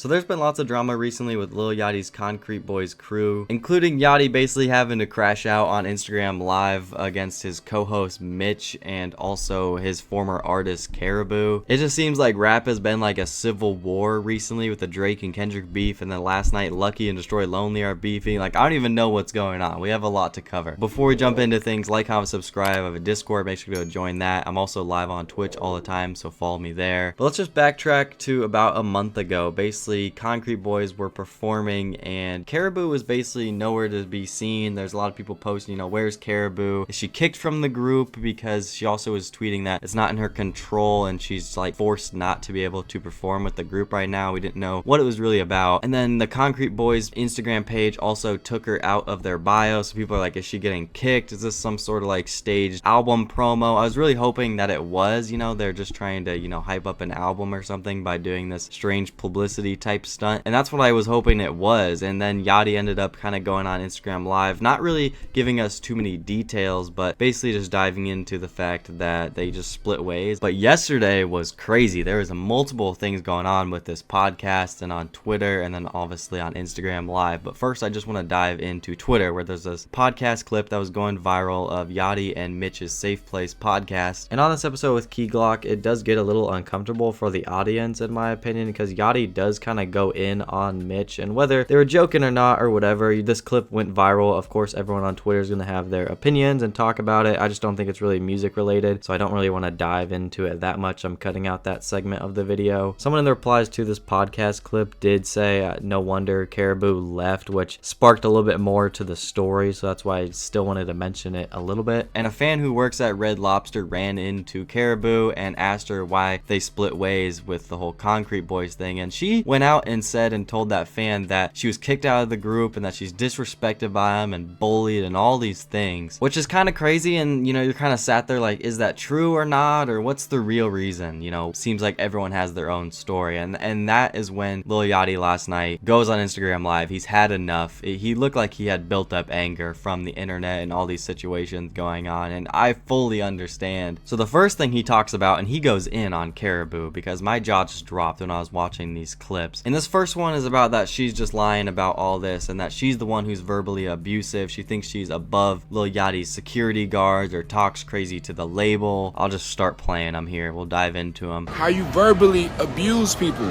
So there's been lots of drama recently with Lil Yachty's Concrete Boys crew, including Yachty basically having to crash out on Instagram Live against his co-host Mitch and also his former artist Karahbooo. It just seems like rap has been like a civil war recently with the Drake and Kendrick beef, and then last night Lucky and Destroy Lonely are beefing. Like, I don't even know what's going on. We have a lot to cover. Before we jump into things, like, comment, subscribe. I have a Discord. Make sure to go join that. I'm also live on Twitch all the time, so follow me there. But let's just backtrack to about a month ago. Basically, Concrete Boys were performing and Karahbooo was basically nowhere to be seen. There's a lot of people posting, where's Karahbooo? Is she kicked from the group? Because she also was tweeting that it's not in her control and she's like forced not to be able to perform with the group right now. We didn't know what it was really about. And then the Concrete Boys Instagram page also took her out of their bio. So people are like, is she getting kicked? Is this some sort of like staged album promo? I was really hoping that it was, they're just trying to, hype up an album or something by doing this strange publicity type stunt. And that's what I was hoping it was. And then Yachty ended up kind of going on Instagram Live, not really giving us too many details, but basically just diving into the fact that they just split ways. But yesterday was crazy. There was multiple things going on with this podcast and on Twitter and then obviously on Instagram Live. But first, I just want to dive into Twitter, where there's this podcast clip that was going viral of Yachty and Mitch's Safe Place podcast. And on this episode with Key Glock, it does get a little uncomfortable for the audience, in my opinion, because Yachty does kind of go in on Mitch, and whether they were joking or not or whatever, this clip went viral. Of course, everyone on Twitter is going to have their opinions and talk about it. I just don't think it's really music related, so I don't really want to dive into it that much. I'm cutting out that segment of the video. Someone in the replies to this podcast clip did say, no wonder Karahbooo left, which sparked a little bit more to the story, so that's why I still wanted to mention it a little bit. And a fan who works at Red Lobster ran into Karahbooo and asked her why they split ways with the whole Concrete Boys thing, and she went out and said and told that fan that she was kicked out of the group and that she's disrespected by him and bullied and all these things, which is kind of crazy. And you're kind of sat there like, is that true or not, or what's the real reason? Seems like everyone has their own story, and that is when Lil Yachty last night goes on Instagram Live. He's had enough. He looked like he had built up anger from the internet and all these situations going on, and I fully understand. So the first thing he talks about, and he goes in on Karahbooo, because my jaw just dropped when I was watching these clips. And this first one is about that she's just lying about all this and that she's the one who's verbally abusive. She thinks she's above Lil Yachty's security guards or talks crazy to the label. I'll just start playing them here. We'll dive into them. How you verbally abuse people.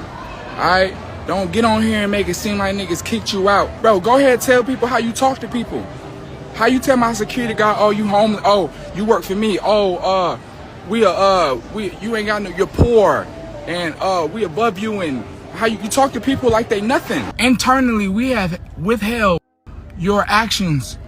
Alright? Don't get on here and make it seem like niggas kicked you out. Bro, go ahead and tell people how you talk to people. How you tell my security guard, oh, you homeless, oh, you work for me, oh, you ain't got no, you're poor, and we above you, and how you talk to people like they nothing. Internally, we have withheld your actions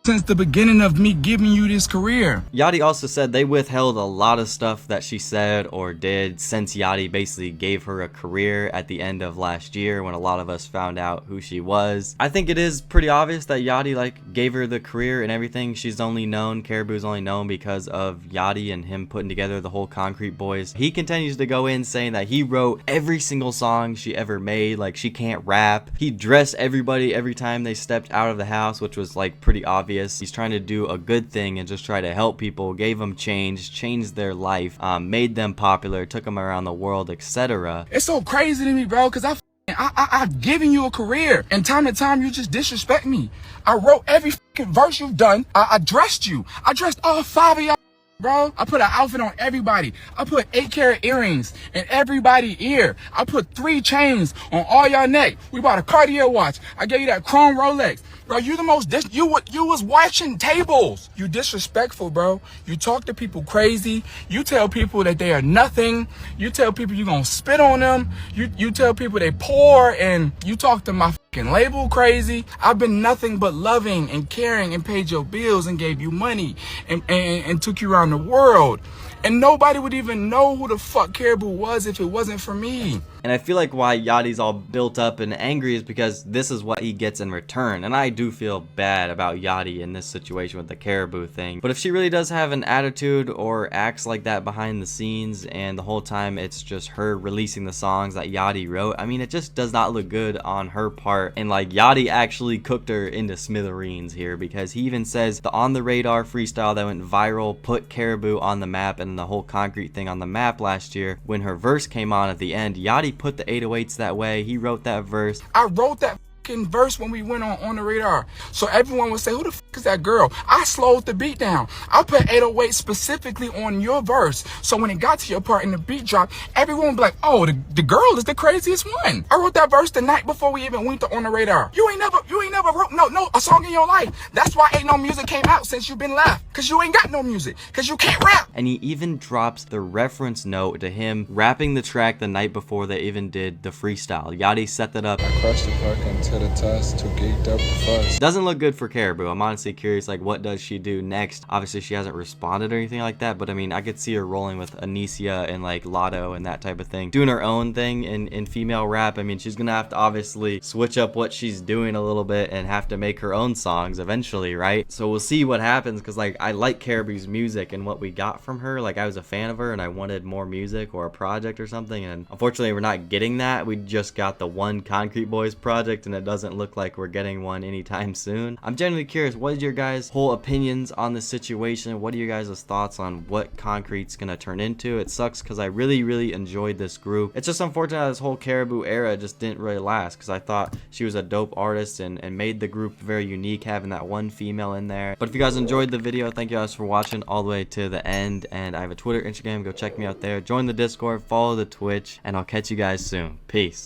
since the beginning of me giving you this career. Yachty also said they withheld a lot of stuff that she said or did since Yachty basically gave her a career at the end of last year when a lot of us found out who she was. I think it is pretty obvious that Yachty gave her the career and everything. She's only known, Karahbooo's only known because of Yachty and him putting together the whole Concrete Boys. He continues to go in saying that he wrote every single song she ever made, like she can't rap. He dressed everybody every time they stepped out of the house, which was pretty obvious. He's trying to do a good thing and just try to help people, gave them change, changed their life, made them popular, took them around the world, etc. It's so crazy to me, bro, because I've given you a career, and time to time you just disrespect me. I wrote every fucking verse you've done. I dressed you. I dressed all 5 of y'all, bro. I put an outfit on everybody. I put 8-carat earrings in everybody's ear. I put 3 chains on all y'all neck. We bought a Cartier watch. I gave you that chrome Rolex. Bro, you the most you was watching tables. You disrespectful, bro. You talk to people crazy. You tell people that they are nothing. You tell people you gonna spit on them. You tell people they poor, and you talk to my fucking label crazy. I've been nothing but loving and caring and paid your bills and gave you money and took you around the world. And nobody would even know who the fuck Karahbooo was if it wasn't for me. And I feel like why Yachty's all built up and angry is because this is what he gets in return. And I do feel bad about Yachty in this situation with the Karahbooo thing. But if she really does have an attitude or acts like that behind the scenes, and the whole time it's just her releasing the songs that Yachty wrote, I mean, it just does not look good on her part. And Yachty actually cooked her into smithereens here, because he even says the On the Radar freestyle that went viral put Karahbooo on the map and the whole Concrete thing on the map last year. When her verse came on at the end, Yachty Yachty put the 808s that way. He wrote that verse. I wrote that verse when we went on the radar. So everyone would say, who the is that girl? I slowed the beat down. I put 808 specifically on your verse. So when it got to your part and the beat dropped, everyone would be like, oh, the girl is the craziest one. I wrote that verse the night before we even went on the radar. You ain't never wrote no a song in your life. That's why ain't no music came out since you've been left. Cause you ain't got no music. Cause you can't rap. And he even drops the reference note to him rapping the track the night before they even did the freestyle. Yachty set that up. I crushed the fucking to the test, too geeked up to fuss. Doesn't look good for Karahbooo. I'm honestly curious, like, what does she do next? Obviously, she hasn't responded or anything like that, but I mean, I could see her rolling with Anicia and like Lotto and that type of thing, doing her own thing in female rap. I mean, she's gonna have to obviously switch up what she's doing a little bit and have to make her own songs eventually, right? So we'll see what happens, because like I like Karahboo's music and what we got from her. Like, I was a fan of her and I wanted more music or a project or something, and unfortunately we're not getting that. We just got the one Concrete Boys project and it doesn't look like we're getting one anytime soon. I'm genuinely curious, what is your guys' whole opinions on the situation? What are your guys' thoughts on what Concrete's gonna turn into? It sucks because I really enjoyed this group. It's just unfortunate that this whole Karahbooo era just didn't really last, because I thought she was a dope artist and made the group very unique, having that one female in there. But if you guys enjoyed the video, thank you guys for watching all the way to the end, and I have a Twitter, Instagram, go check me out there, join the Discord, follow the Twitch, and I'll catch you guys soon. Peace.